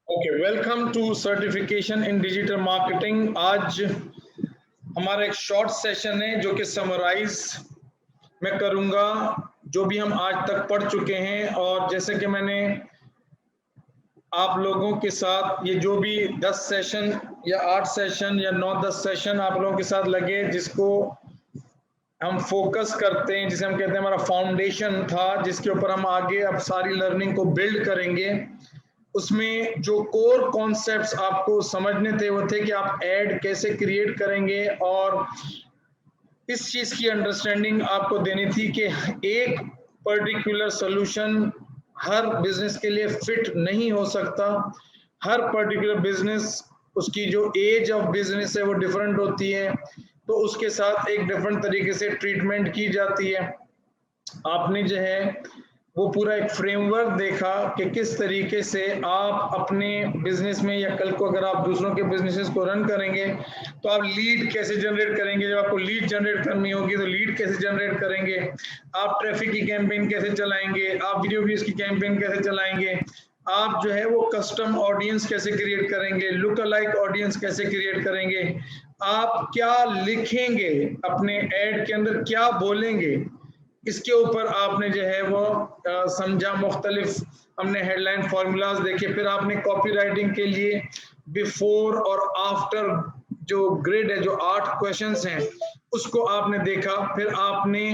Okay, welcome to certification in digital marketing. आज हमारा एक शॉर्ट सेशन है जो कि समराइज मैं करूंगा जो भी हम आज तक पढ़ चुके हैं। और जैसे कि मैंने आप लोगों के साथ ये जो भी 10 सेशन या 8 सेशन या 9-10 सेशन आप लोगों के साथ लगे, जिसको हम फोकस करते हैं, जिसे हम कहते हैं हमारा फाउंडेशन था, जिसके ऊपर हम आगे अब सारी लर्निंग को बिल्ड करेंगे। उसमें जो कोर कॉन्सेप्ट्स आपको समझने थे वो थे कि आप ऐड कैसे क्रिएट करेंगे, और इस चीज की अंडरस्टैंडिंग आपको देनी थी कि एक पर्टिकुलर सोल्यूशन हर बिजनेस के लिए फिट नहीं हो सकता। हर पर्टिकुलर बिजनेस, उसकी जो एज ऑफ बिजनेस है वो डिफरेंट होती है, तो उसके साथ एक डिफरेंट तरीके से ट्रीटमेंट की जाती है। आपने जो है वो पूरा एक फ्रेमवर्क देखा कि किस तरीके से आप अपने बिजनेस में या कल को अगर आप दूसरों के बिजनेसेस को रन करेंगे तो आप लीड कैसे जनरेट करेंगे। जब आपको लीड जनरेट करनी होगी तो लीड कैसे जनरेट करेंगे, आप ट्रैफिक की कैंपेन कैसे चलाएंगे, आप वीडियो व्यूज की कैंपेन कैसे चलाएंगे, आप जो है वो कस्टम ऑडियंस कैसे क्रिएट करेंगे, लुक अलाइक ऑडियंस कैसे क्रिएट करेंगे, आप क्या लिखेंगे अपने एड के अंदर, क्या बोलेंगे, इसके ऊपर आपने जो है वो समझा। मुख्तलिफ हमने हेडलाइन फॉर्मूलाज देखे। फिर आपने कॉपी राइटिंग के लिए बिफोर और आफ्टर जो ग्रिड है, जो 8 क्वेश्चंस हैं, उसको आपने देखा। फिर आपने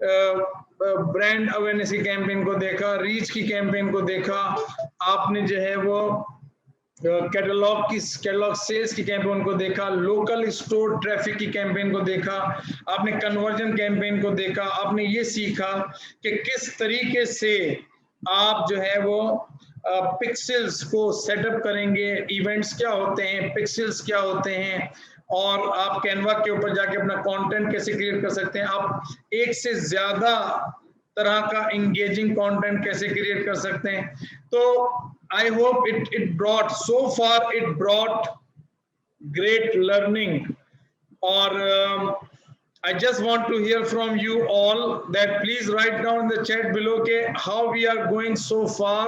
ब्रांड अवेयरनेस की कैंपेन को देखा, रीच की कैंपेन को देखा, आपने जो है वो कैटलॉग सेल्स की कैंपेन को देखा, लोकल स्टोर ट्रैफिक की कैंपेन को देखा, आपने कन्वर्जन कैंपेन को देखा। आपने ये सीखा कि किस तरीके से आप जो है वो पिक्सेल्स को सेटअप करेंगे, इवेंट्स क्या होते हैं, पिक्सेल्स क्या होते हैं, और आप कैनवा के ऊपर जाके अपना कंटेंट कैसे क्रिएट कर सकते हैं, आप एक से ज्यादा तरह का इंगेजिंग कंटेंट कैसे क्रिएट कर सकते हैं। तो I hope it brought, so far it brought great learning. Or I just want to hear from you all that please write down in the chat below के how we are going so far.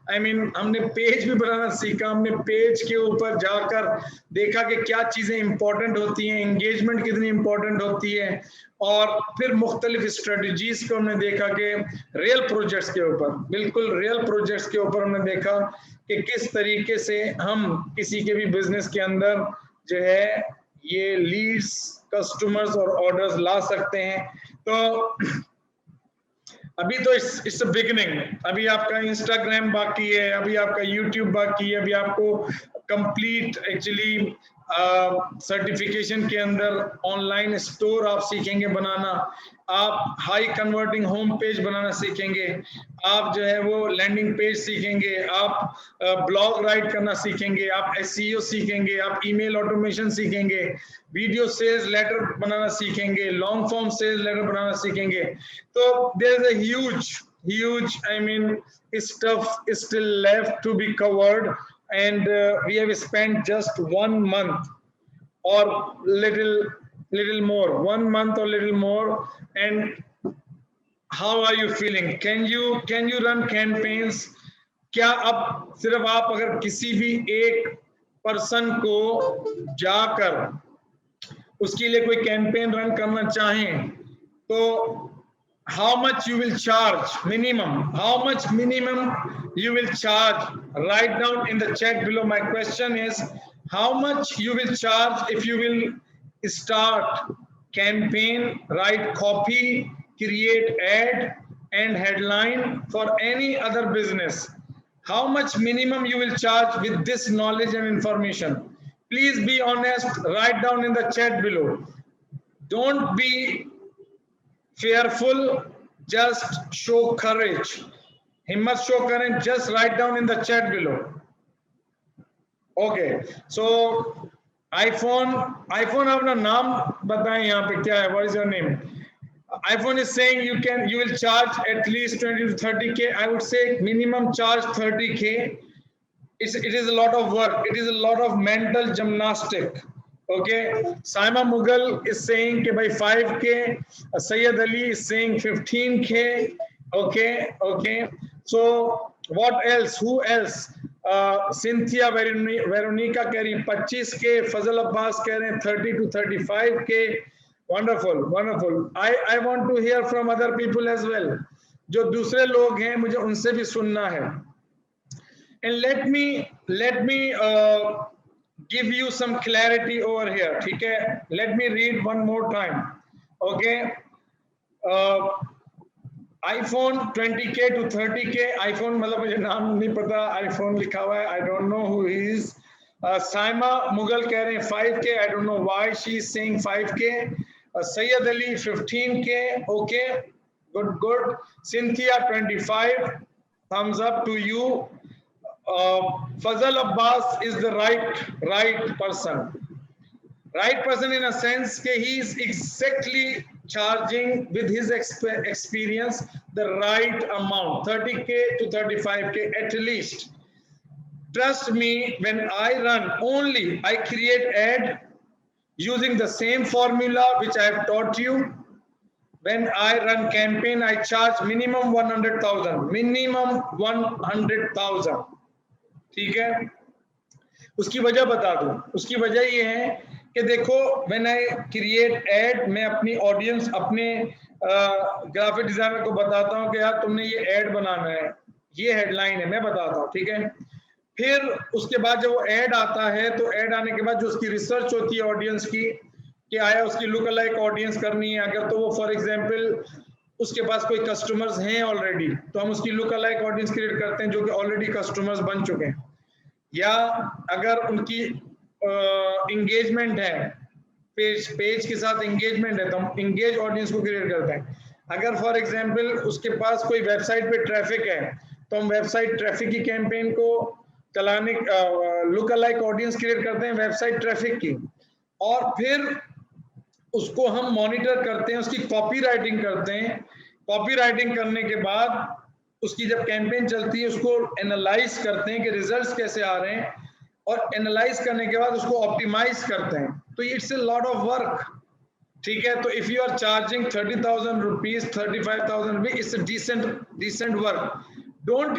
I mean हमने page भी बनाना सीखा, हमने page के ऊपर जाकर देखा कि क्या चीजें इंपॉर्टेंट होती हैं, एंगेजमेंट कितनी इंपॉर्टेंट होती है, और फिर मुख्तलिफ स्ट्रेटजीज को हमने देखा कि रियल प्रोजेक्ट्स के ऊपर, बिल्कुल रियल प्रोजेक्ट्स के ऊपर हमने देखा कि किस तरीके से हम किसी के भी बिजनेस के अंदर जो है ये लीड्स, कस्टमर्स और ऑर्डर्स ला सकते हैं। तो अभी तो इट्स बिगिनिंग। अभी आपका इंस्टाग्राम बाकी है, अभी आपका यूट्यूब बाकी है, अभी आपको कंप्लीट एक्चुअली सर्टिफिकेशन के अंदर ऑनलाइन स्टोर आप सीखेंगे बनाना, आप हाई कन्वर्टिंग होम पेज बनाना सीखेंगे, आप जो है वो लैंडिंग पेज सीखेंगे, आप ब्लॉग राइट करना सीखेंगे, आप एसईओ सीखेंगे, आप ईमेल ऑटोमेशन सीखेंगे, वीडियो सेल्स लेटर बनाना सीखेंगे, लॉन्ग फॉर्म सेल्स लेटर बनाना सीखेंगे। तो there is a huge I mean stuff is still left to be covered, and we have spent just 1 month or little more, 1 month or little more. And how are you feeling? Can you run campaigns? क्या अब सिर्फ आप अगर किसी भी एक person को जाकर उसके लिए कोई कैंपेन रन करना चाहें तो how much you will charge minimum, how much minimum you will charge? Write down in the chat below. My question is how much you will charge if you will start campaign, write copy, create ad and headline for any other business. How much minimum you will charge with this knowledge and information? Please be honest, write down in the chat below. Don't be fearful, just show courage. हिम्मत show करें, just write down in the chat below. Okay, so iPhone अपना नाम बताएं यहाँ पे क्या है, what is your name? iPhone is saying you will charge at least 20 to 30k. I would say minimum charge 30k. It is a lot of work, it is a lot of mental gymnastic. Okay, Saima Mughal is saying कि भाई 5k, Sayyid Ali is saying 15k. Okay, so what else, who else? Cynthia Veronica कह रही 25 के, फजल अब्बास कह रहे हैं 30 to 35 के। Wonderful wonderful. I want to hear from other people as well. जो दूसरे लोग हैं मुझे उनसे भी सुनना है। And let me give you some clarity over here, ठीक है? Let me read one more time, okay? iPhone 20K to 30K, iPhone मतलब मुझे नाम नहीं पता, iPhone लिखा हुआ है, I don't know who he is. Saima Mughal कह रहे हैं 5K, I don't know why she is saying 5K. Syed Ali 15K, okay, good. Cynthia 25, thumbs up to you. Fazal Abbas is the right person. Right person in a sense that he is exactly charging with his experience the right amount, 30K to 35K at least. Trust me, when I run only, I create ad using the same formula which I have taught you. When I run campaign, I charge minimum 100,000, minimum 100,000. ठीक है? उसकी वजह बता दूं। उसकी वजह ये है कि देखो, व्हेन आई क्रिएट एड, मैं अपनी ऑडियंस, अपने ग्राफिक डिजाइनर को बताता हूं कि यार तुमने ये एड बनाना है, ये हेडलाइन है, मैं बताता हूं, ठीक है? फिर उसके बाद जब वो एड आता है तो एड आने के बाद जो उसकी रिसर्च होती है ऑडियंस की कि आया उसकी लुक अलाइक ऑडियंस करनी है, अगर तो वो फॉर एग्जांपल उसके पास कोई कस्टमर्स हैं ऑलरेडी, तो हम उसकी लुक अलाइक ऑडियंस क्रिएट करते हैं जो कि ऑलरेडी कस्टमर्स बन चुके हैं। या अगर उनकी इंगेजमेंट है, पेज के साथ इंगेजमेंट है, तो हम इंगेज ऑडियंस को क्रिएट करते हैं। अगर फॉर एग्जांपल उसके पास कोई वेबसाइट पे ट्रैफिक है, तो हम वेबसाइट ट्रैफिक की कैंपेन को चलाने, लुक अलाइक ऑडियंस क्रिएट करते हैं वेबसाइट ट्रैफिक की, और फिर उसको हम मॉनिटर करते हैं, उसकी कॉपी राइटिंग करते हैं। कॉपी राइटिंग करने के बाद उसकी जब कैंपेन चलती है उसको एनालाइज करते हैं कि रिजल्ट्स कैसे आ रहे हैं, और एनालाइज करने के बाद उसको ऑप्टिमाइज करते हैं। तो it's a lot of work, ठीक है? तो if you are charging 30,000 rupees, 35,000 rupees, it's a decent work. Don't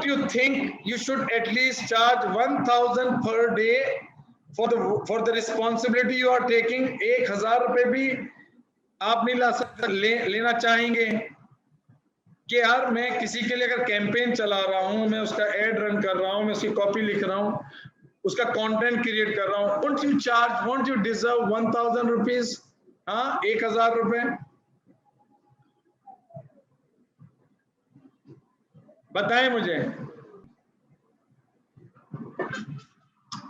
you think you should at least charge 1,000 per day for the responsibility you are taking? 1,000 रुपए भी आप नहीं ला सकते, लेना चाहेंगे कि यार मैं किसी के लिए अगर कैंपेन चला रहा हूं, मैं उसका एड रन कर रहा हूं, मैं उसकी कॉपी लिख रहा हूं, उसका कंटेंट क्रिएट कर रहा हूं, won't you deserve 1,000 रुपीज? हाँ, 1,000 रुपए बताएं मुझे।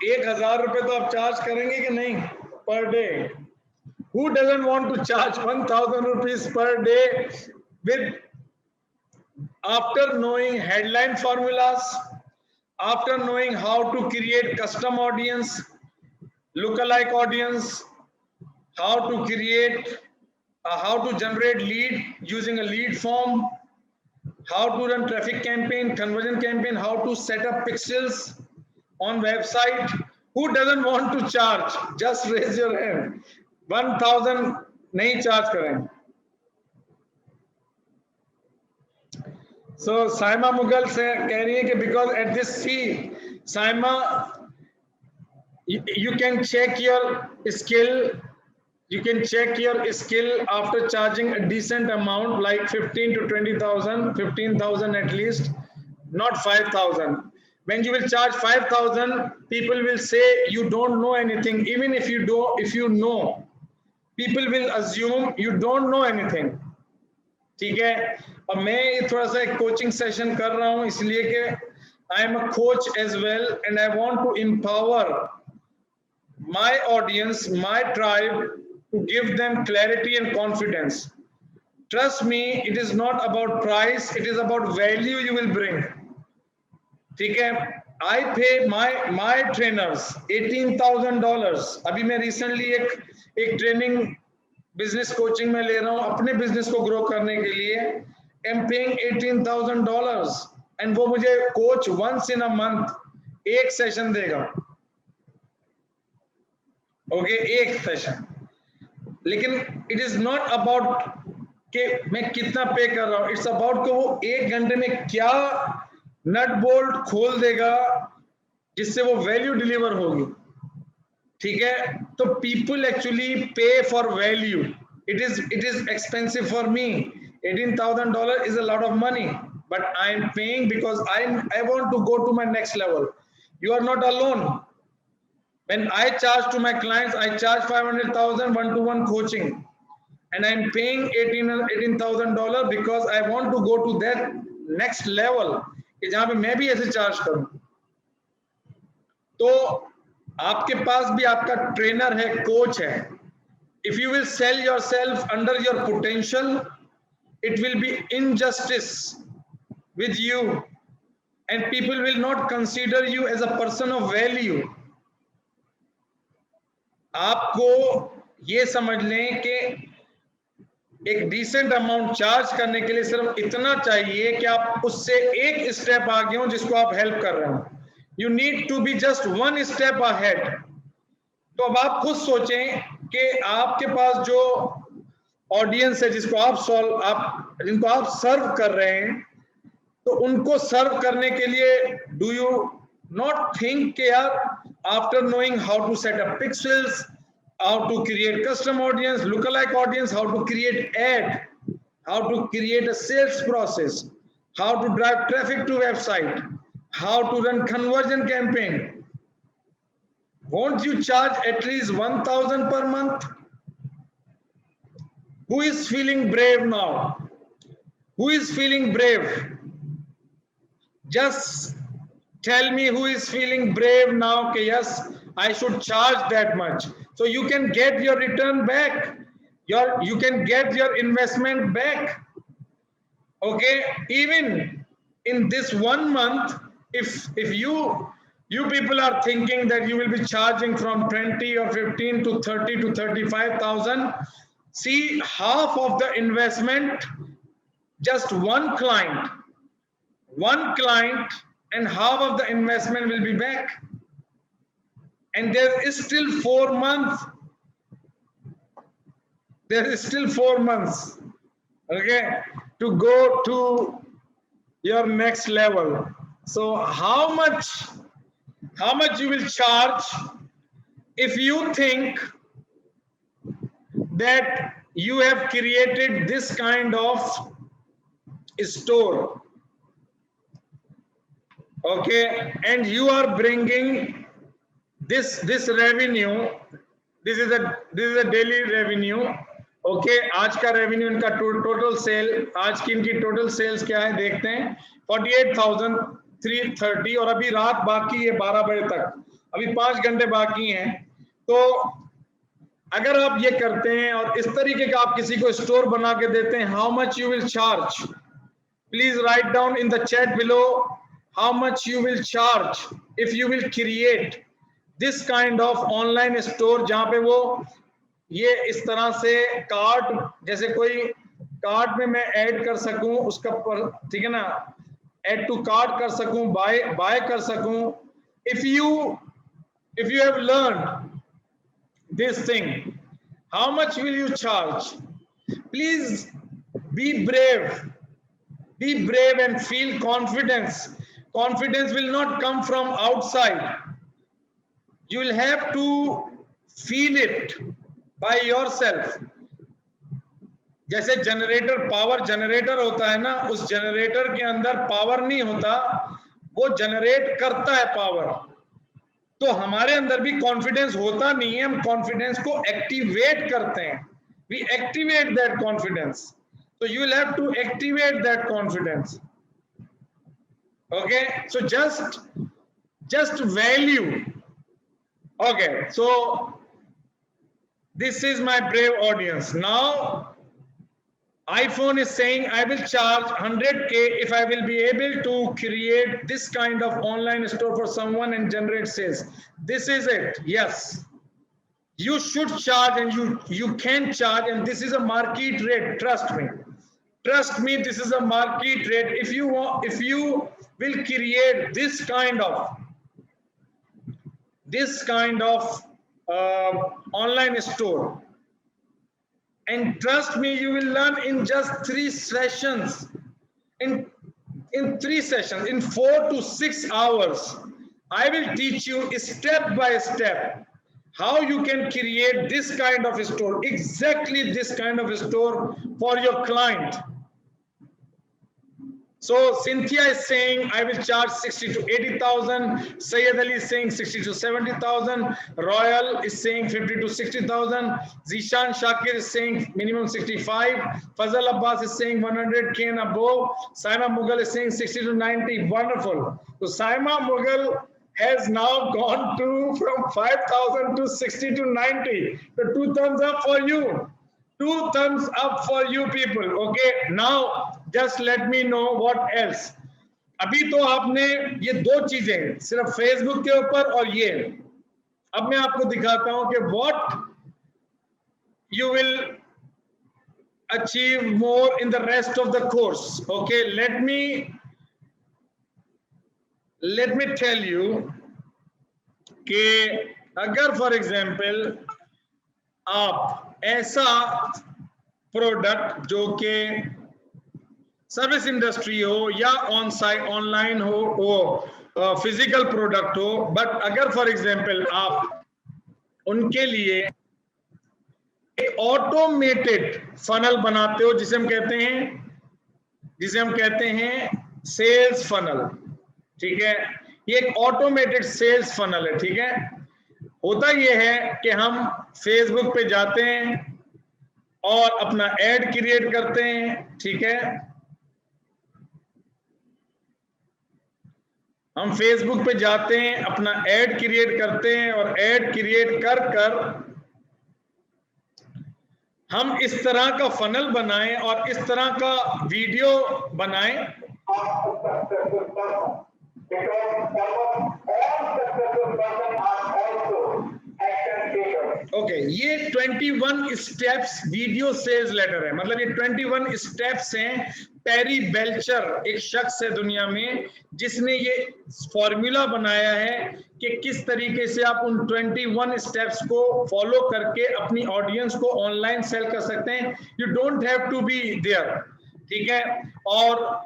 1,000 रुपए तो आप चार्ज करेंगे कि नहीं per day? Who doesn't want to charge 1,000 rupees per day with, after knowing headline formulas, after knowing how to create custom audience, lookalike audience, how to create, how to generate lead using a lead form, how to run traffic campaign, conversion campaign, how to set up pixels on website. Who doesn't want to charge? Just raise your hand. 1,000 नहीं charge करें। So Saima Mughal से कह रही है कि because at this fee, Saima, you can check your skill. You can check your skill after charging a decent amount like 15 to 20,000, 15,000 at least, not 5,000. When you will charge 5,000, people will say you don't know anything. Even if you know, people will assume you don't know anything. ठीक है? और मैं थोड़ा सा एक coaching session कर रहा हूँ इसलिए कि I am a coach as well and I want to empower my audience, my tribe, to give them clarity and confidence. Trust me, it is not about price, it is about value you will bring. ठीक है? I pay my trainers $18,000. अभी मैं recently एक training business coaching में ले रहा हूँ अपने बिजनेस को ग्रो करने के लिए। I'm paying $18,000 and वो मुझे coach once in a month एक सेशन देगा। ओके, एक सेशन। लेकिन इट इज नॉट अबाउट कि मैं कितना पे कर रहा हूँ, इट्स अबाउट कि वो 1 घंटे में क्या नट बोल्ट खोल देगा जिससे वो वैल्यू डिलीवर होगी, ठीक है। तो पीपल एक्चुअली पे for value. It is expensive for me. $18,000 is a lot of money, but I am paying because I want to go to my next level. You are not alone. When I charge to my clients, I charge 500,000 one-to-one coaching, and I'm paying $18,000 because I want to go to that next level कि जहां पे मैं भी ऐसे charge करूं. तो आपके पास भी आपका ट्रेनर है, कोच है. If you will sell yourself under your potential, it will be injustice with you, and people will not consider you as a person of value. आपको ये समझ लें कि एक डिसेंट अमाउंट चार्ज करने के लिए सिर्फ इतना चाहिए कि आप उससे एक स्टेप आगे हो जिसको आप हेल्प कर रहे हो. You need to be just one step ahead. तो अब आप खुद सोचें कि आपके पास जो ऑडियंस है जिनको आप सर्व कर रहे हैं, तो उनको सर्व करने के लिए डू यू नॉट थिंक कि यार after knowing how to set up pixels, how to create custom audience, lookalike audience, how to create ad, how to create a sales process, how to drive traffic to website, how to run conversion campaign. Won't you charge at least 1,000 per month? Who is feeling brave now? Who is feeling brave? Just tell me who is feeling brave now. Okay, yes, I should charge that much. So you can get your return back. You can get your investment back. Okay, even in this 1 month, if you people are thinking that you will be charging from 20 or 15 to 30 to 35,000, see half of the investment, just one client, and half of the investment will be back. And there is still 4 months. There is still 4 months, okay, to go to your next level. So how much you will charge if you think that you have created this kind of store, okay, and you are bringing this revenue. This is a daily revenue. Okay, आज का revenue इनका total sale, आज की इनकी total sales क्या है देखते हैं, 48,330, और अभी रात बाकी है 12 बजे तक, अभी 5 घंटे बाकी हैं. तो अगर आप ये करते हैं और इस तरीके का आप किसी को स्टोर बना के देते हैं, how much you will charge? Please write down in the chat below how much you will charge if you will create this kind of online store, जहां पे वो ये इस तरह से कार्ट, जैसे कोई कार्ट में मैं ऐड कर सकूं उसका, ठीक है ना, ऐड टू कार्ट कर सकूं, बाय कर सकूं. if you have learned this thing, how much will you charge? Please be brave and feel confidence. Confidence will not come from outside. You will have to feel it by yourself. जैसे generator, power generator होता है ना, उस generator के अंदर power नहीं होता, वो जनरेट करता है पावर. तो हमारे अंदर भी कॉन्फिडेंस होता नहीं है, हम कॉन्फिडेंस को एक्टिवेट करते हैं. We activate that confidence. So you will have to activate that confidence. Okay, so just value. Okay, so this is my brave audience. Now iPhone is saying I will charge 100K if I will be able to create this kind of online store for someone and generate sales. This is it. Yes, you should charge, and you can charge, and this is a market rate. Trust me, this is a market rate. If you will create this kind of online store, and trust me, you will learn in just 3 sessions. In in 3 sessions, in 4 to 6 hours, I will teach you step by step how you can create this kind of a store, exactly this kind of a store for your client. So Cynthia is saying I will charge 60 to 80,000. Syed Ali is saying 60 to 70,000. Royal is saying 50 to 60,000. Zishan Shakir is saying minimum 65. Fazal Abbas is saying 100K and above. Saima Mughal is saying 60 to 90. Wonderful. So Saima Mughal has now gone from 5,000 to 60 to 90. So 2 thumbs up for you. 2 thumbs up for you people. Okay, now just let me know what else. अभी तो आपने ये 2 चीजें सिर्फ Facebook के ऊपर और ये, अब मैं आपको दिखाता हूं कि what you will achieve more in the rest of the course. Okay, let me tell you कि अगर फॉर एग्जाम्पल आप ऐसा प्रोडक्ट जो कि सर्विस इंडस्ट्री हो या ऑन साइट ऑनलाइन हो, वो फिजिकल प्रोडक्ट हो, बट अगर फॉर एग्जांपल आप उनके लिए एक ऑटोमेटेड फनल बनाते हो जिसे हम कहते हैं सेल्स फनल, ठीक है, ये एक ऑटोमेटेड सेल्स फनल है, ठीक है। होता ये है कि हम फेसबुक पे जाते हैं और अपना एड क्रिएट करते हैं, ठीक है, हम फेसबुक पे जाते हैं, अपना एड क्रिएट करते हैं और एड क्रिएट कर हम इस तरह का फनल बनाएं और इस तरह का वीडियो बनाएं। ओके, ये 21 स्टेप्स वीडियो सेल्स लेटर है, मतलब ये 21 स्टेप्स हैं। पेरी बेल्चर एक शख्स है दुनिया में जिसने ये फॉर्मूला बनाया है कि किस तरीके से आप उन 21 स्टेप्स को फॉलो करके अपनी ऑडियंस को ऑनलाइन सेल कर सकते हैं। You don't have to be there, ठीक है। और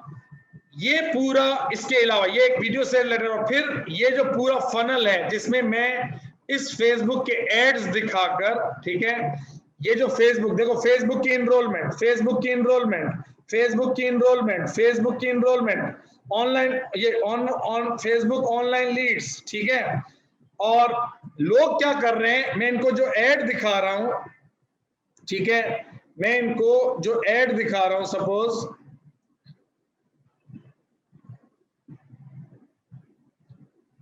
ये पूरा, इसके अलावा ये एक वीडियो सेल लेटर और फिर ये जो पूरा फनल है जिसमें मैं इस फेसबुक के एड्स दिखाकर, ठीक है, ये जो फेसबुक देखो, फेसबुक की इनरोलमेंट, फेसबुक की इनरोलमेंट, फेसबुक की इनरोलमेंट, फेसबुक की इनरोलमेंट, ऑनलाइन ये ऑन फेसबुक ऑनलाइन लीड्स, ठीक है। और लोग क्या कर रहे हैं, मैं इनको जो एड दिखा रहा हूं, ठीक है, मैं इनको जो एड दिखा रहा हूं, सपोज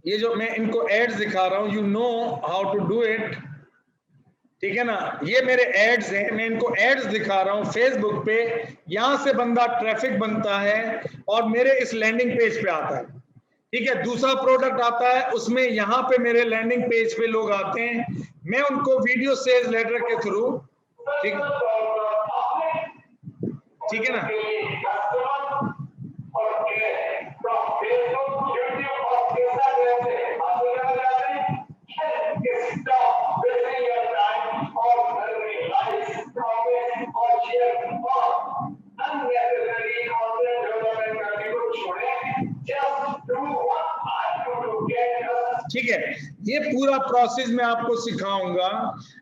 ये जो मैं इनको एड्स दिखा रहा हूं, you know how to do it, ठीक है ना, ये मेरे एड्स हैं, मैं इनको एड्स दिखा रहा हूं फेसबुक पे, यहां से बंदा ट्रैफिक बनता है और मेरे इस लैंडिंग पेज पे आता है, ठीक है। दूसरा प्रोडक्ट आता है, उसमें यहां पे मेरे लैंडिंग पेज पे लोग आते हैं, मैं उनको वीडियो सेल्स लेटर के थ्रू, ठीक है ना, ठीक है। ये पूरा प्रोसेस मैं आपको सिखाऊंगा।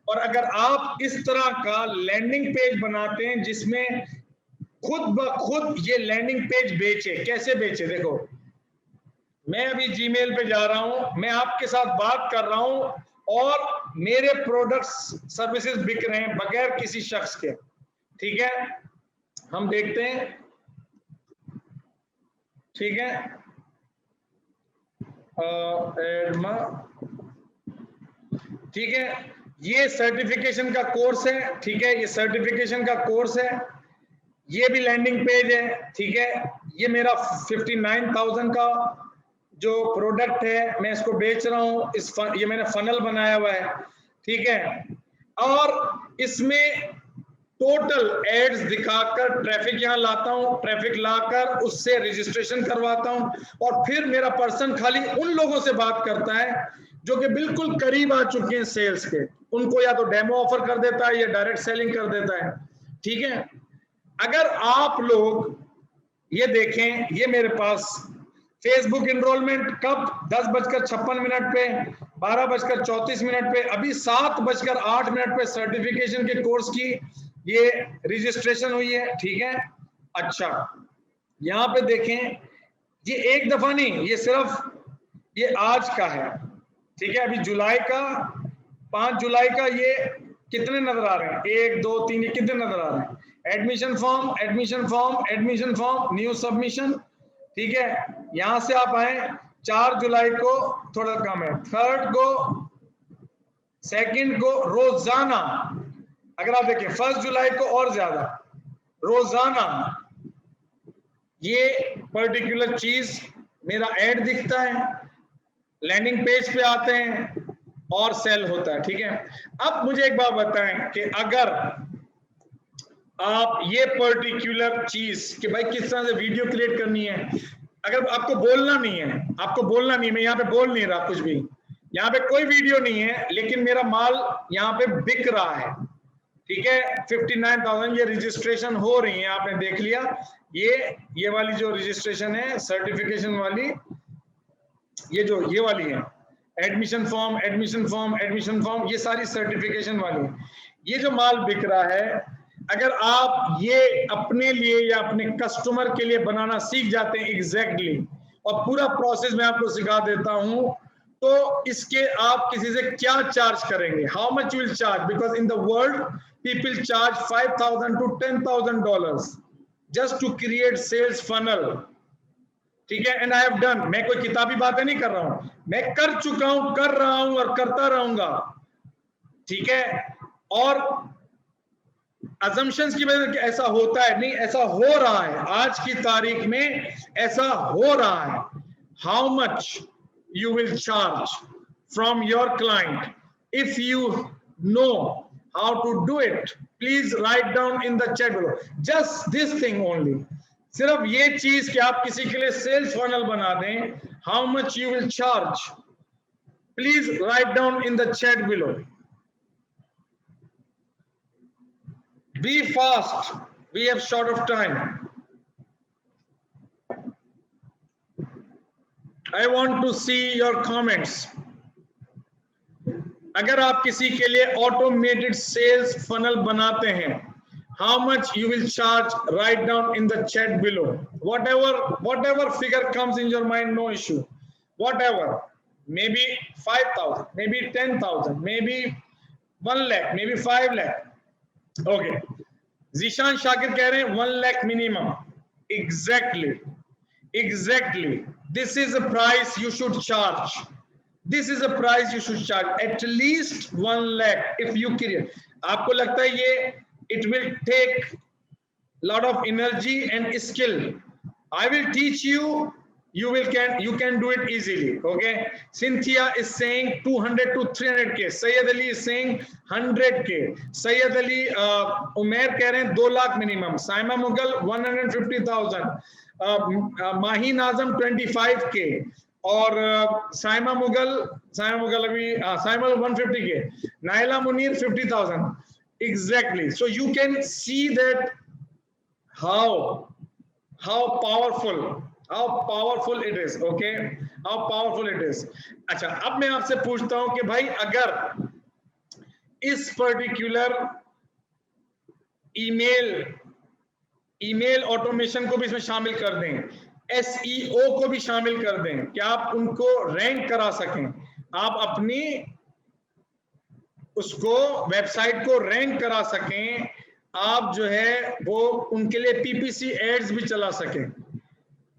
और अगर आप इस तरह का लैंडिंग पेज बनाते हैं जिसमें खुद ब खुद ये लैंडिंग पेज बेचे, कैसे बेचे, देखो मैं अभी जीमेल पे जा रहा हूं, मैं आपके साथ बात कर रहा हूं और मेरे प्रोडक्ट्स सर्विसेज बिक रहे हैं बगैर किसी शख्स के, ठीक है। हम देखते हैं, ठीक है, ठीक है, ये सर्टिफिकेशन का कोर्स है, ठीक है, ये सर्टिफिकेशन का कोर्स है, ये भी लैंडिंग पेज है, ठीक है। ये मेरा 59,000 का जो प्रोडक्ट है मैं इसको बेच रहा हूं, ये मैंने फनल बनाया हुआ है, ठीक है। और इसमें टोटल एड्स दिखाकर ट्रैफिक यहां लाता हूं, ट्रैफिक लाकर उससे रजिस्ट्रेशन करवाता हूं और फिर मेरा पर्सन खाली उन लोगों से बात करता है जो कि बिल्कुल करीब आ चुके हैं सेल्स के, उनको या तो डेमो ऑफर कर देता है या डायरेक्ट सेलिंग कर देता है, ठीक है। अगर आप लोग ये देखें, ये मेरे पास फेसबुक एनरोलमेंट कब 10:56 पे, 12:34 पे, अभी 7:08 पे सर्टिफिकेशन के कोर्स की ये रजिस्ट्रेशन हुई है, ठीक है। अच्छा, यहाँ पे देखें, ये एक दफा नहीं, ये सिर्फ ये आज का है, ठीक है। अभी जुलाई का 5 जुलाई का ये कितने नजर आ रहे हैं, 1 2 3, ये कितने नजर आ रहे हैं? Admission form, admission form, admission form, new submission, ठीक है। यहां से आप आए 4 जुलाई को थोड़ा कम है, 3rd को, 2nd को, रोजाना अगर आप देखें 1 जुलाई को और ज्यादा, रोजाना ये पर्टिकुलर चीज मेरा ऐड दिखता है, लैंडिंग पेज पे आते हैं और सेल होता है, ठीक है। अब मुझे एक बात बताएं कि अगर आप ये पर्टिकुलर चीज कि भाई किस तरह से वीडियो क्रिएट करनी है, अगर आपको बोलना नहीं है, आपको बोलना नहीं, मैं यहाँ पे बोल नहीं रहा कुछ भी, यहाँ पे कोई वीडियो नहीं है, लेकिन मेरा माल यहाँ पे बिक रहा है, ठीक है। 59,000 ये रजिस्ट्रेशन हो रही है, आपने देख लिया, ये वाली जो रजिस्ट्रेशन है सर्टिफिकेशन वाली, ये वाली है, admission form, admission form, admission form, ये सारी सर्टिफिकेशन वाली। ये जो माल बिक रहा है, अगर आप ये अपने लिए या अपने कस्टमर के लिए बनाना सीख जाते हैं एग्जैक्टली, और पूरा प्रोसेस मैं आपको सिखा देता हूं, तो इसके आप किसी से क्या चार्ज करेंगे, how much you will charge, because in the world people charge $5,000 to $10,000 just to create sales funnel, ठीक है। एंड आई हैव डन, मैं कोई किताबी बातें नहीं कर रहा हूं, मैं कर चुका हूं, कर रहा हूं और करता रहूंगा, ठीक है। और assumptions की वजह से ऐसा होता है नहीं, ऐसा हो रहा है, आज की तारीख में ऐसा हो रहा है। How much you will charge from your client, if you know how to do it, please write down in the chat below, just this thing only, सिर्फ ये चीज कि आप किसी के लिए सेल्स फनल बना दें, how much you will charge, please write down in the chat below. Be fast, we have short of time. I want to see your comments. अगर आप किसी के लिए ऑटोमेटेड सेल्स फनल बनाते हैं, how much you will charge, write down in the chat below. Whatever figure comes in your mind, no issue. Whatever, maybe 5,000, maybe 10,000, maybe 1 lakh, maybe 5 lakh. Okay. Zishan Shakir कह रहे हैं 1 lakh minimum. Exactly. This is a price you should charge. This is a price you should charge. At least 1 lakh if you create. आपको लगता है ये it will take lot of energy and skill. I will teach you. You can do it easily. Okay. Cynthia is saying 200 to 300K. Sayyid Ali is saying 100K. Sayyid Ali, Umair कह रहे हैं 2 lakh minimum. Saima Mughal 150,000. Maheen आजम 25K और साइमा मुगल अभी Saima 150K, Naila Munir 50,000. Exactly. So you can see that how powerful it is. Okay, how powerful it is. अच्छा, अब मैं आपसे पूछता हूं कि भाई अगर इस पर्टिकुलर ईमेल ऑटोमेशन को भी इसमें शामिल कर दें, SEO को भी शामिल कर दें, कि आप उनको रैंक करा सकें, आप अपनी उसको वेबसाइट को रैंक करा सकें, आप जो है वो उनके लिए PPC एड्स भी चला सकें,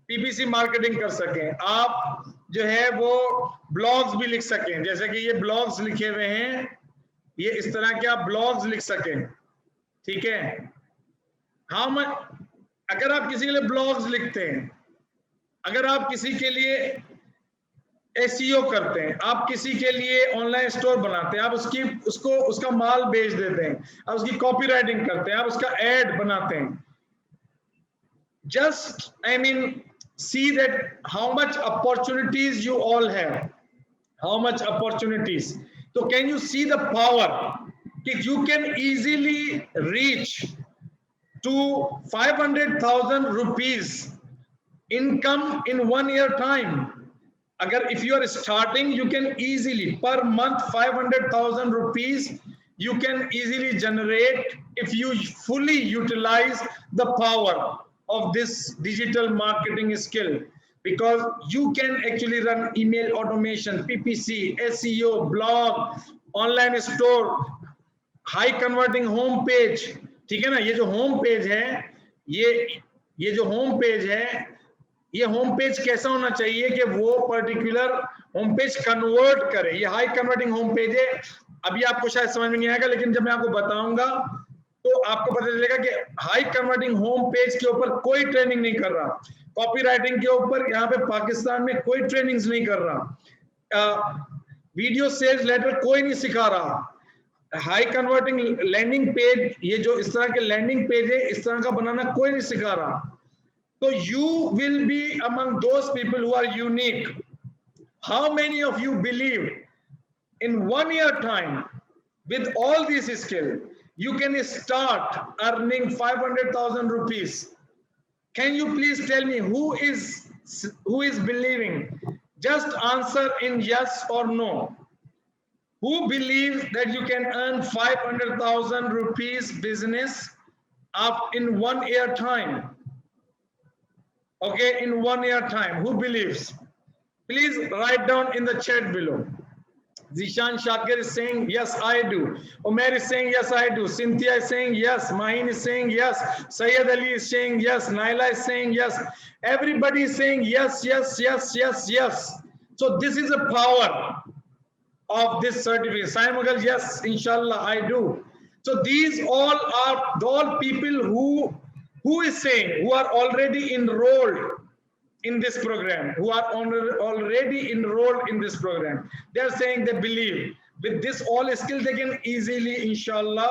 PPC मार्केटिंग कर सकें, आप जो है वो ब्लॉग्स भी लिख सकें, जैसे कि ये ब्लॉग्स लिखे हुए हैं, ये इस तरह के आप ब्लॉग्स लिख सकें, ठीक है। हाँ, मैं अगर आप किसी के लिए ब्लॉग्स लिखते हैं, अगर आप किसी के लिए SEO करते हैं, आप किसी के लिए ऑनलाइन स्टोर बनाते हैं, आप उसका माल बेच देते हैं, आप उसकी कॉपी राइटिंग करते हैं, आप उसका एड बनाते हैं, just see that how much opportunities you all have, how much opportunities. So can you see the power that you can easily reach to 500,000 rupees income in 1 year time. Agar if you are starting, you can easily per month 500,000 rupees you can easily generate if you fully utilize the power of this digital marketing skill, because you can actually run email automation, PPC, SEO, blog, online store, high converting home page, ठीक है ना। ये जो home page है, ये जो home page है, ये होम पेज कैसा होना चाहिए कि वो पर्टिकुलर होम पेज कन्वर्ट करे। ये हाई कन्वर्टिंग होम पेज है। अभी आपको शायद समझ में नहीं आएगा, लेकिन जब मैं आपको बताऊंगा तो आपको पता चलेगा कि हाई कन्वर्टिंग होम पेज के ऊपर कोई ट्रेनिंग नहीं कर रहा, कॉपी राइटिंग के ऊपर यहाँ पे पाकिस्तान में कोई ट्रेनिंग्स नहीं कर रहा, वीडियो सेल्स लेटर कोई नहीं सिखा रहा, हाई कन्वर्टिंग लैंडिंग पेज, ये जो इस तरह के लैंडिंग पेज है, इस तरह का बनाना कोई नहीं सिखा रहा। तो you will be among those people who are unique. How many of you believe in 1 year time with all these skills you can start earning 500,000 rupees? Can you please tell me who is believing? Just answer in yes or no. Who believes that you can earn 500,000 rupees business up in 1 year time? Okay, in 1 year time, who believes? Please write down in the chat below. Zishan Shakir is saying yes, I do. Umair is saying yes, I do. Cynthia is saying yes. Mahin is saying yes. Sayyid Ali is saying yes. Naila is saying yes. Everybody is saying yes, yes, yes, yes, yes. So this is a power of this certificate. Sai Mughal, yes, inshallah, I do. So these all are all people who is saying, who are already enrolled in this program, who are already enrolled in this program. They are saying they believe with this all skill they can easily, inshallah,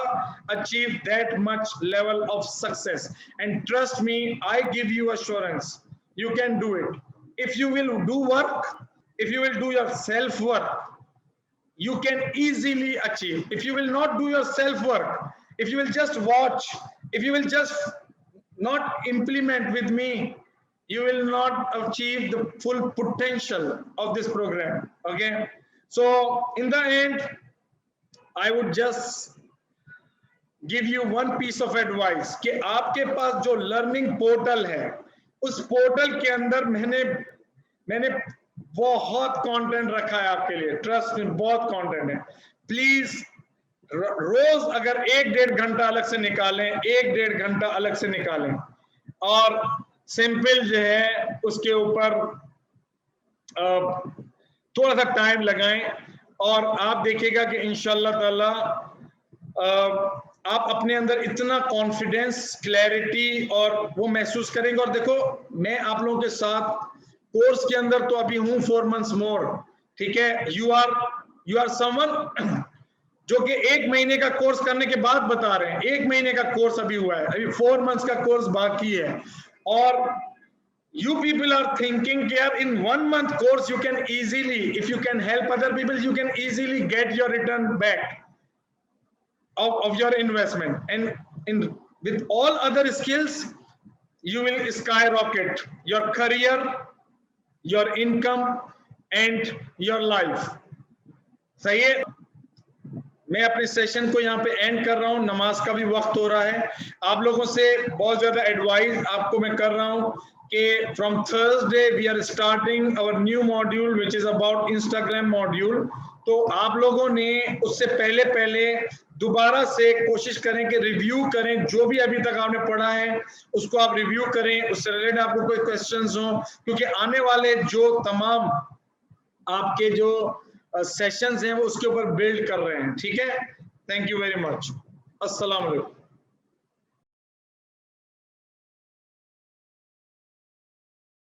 achieve that much level of success. And trust me, I give you assurance, you can do it. If you will do work, if you will do your self work, you can easily achieve. If you will not do your self work, if you will just watch, if you will just not implement with me, you will not achieve the full potential of this program. Okay, so in the end, I would just give you one piece of advice कि आपके पास जो learning portal है, उस portal के अंदर मैंने बहुत content रखा है आपके लिए। ट्रस्ट में बहुत कंटेंट है। प्लीज रोज अगर 1-1.5 घंटा अलग से निकालें, 1-1.5 घंटा अलग से निकालें और सिंपल जो है उसके ऊपर थोड़ा सा टाइम लगाएं, और आप देखिएगा कि इंशाल्लाह ताला आप अपने अंदर इतना कॉन्फिडेंस, क्लैरिटी और वो महसूस करेंगे। और देखो, मैं आप लोगों के साथ कोर्स के अंदर तो अभी हूँ 4 months मोर, ठीक है। यू आर समवन जो कि 1 महीने का कोर्स करने के बाद बता रहे हैं। 1 महीने का कोर्स अभी हुआ है, अभी 4 months का कोर्स बाकी है। और you people are thinking कि यार in 1 month course you can easily, if you can help other people, you can easily get your return back of your investment, and with all other skills you will skyrocket your career, your income and your life. सही है। मैं अपने session को यहाँ पे and कर रहा हूँ, नमाज का भी वक्त हो रहा है। आप लोगों से बहुत ज्यादा एडवाइस आपको मैं कर रहा हूँ कि from Thursday we are starting our new module which is about Instagram module. तो आप लोगों ने उससे पहले दोबारा से कोशिश करें कि रिव्यू करें, जो भी अभी तक आपने पढ़ा है उसको आप रिव्यू करें, उससे रिलेटेड आपको कोई क्वेश्चंस हो, क्योंकि आने वाले जो तमाम आपके जो सेशंस हैं वो उसके ऊपर बिल्ड कर रहे हैं। ठीक है, थैंक यू वेरी मच, अस्सलाम वालेकुम।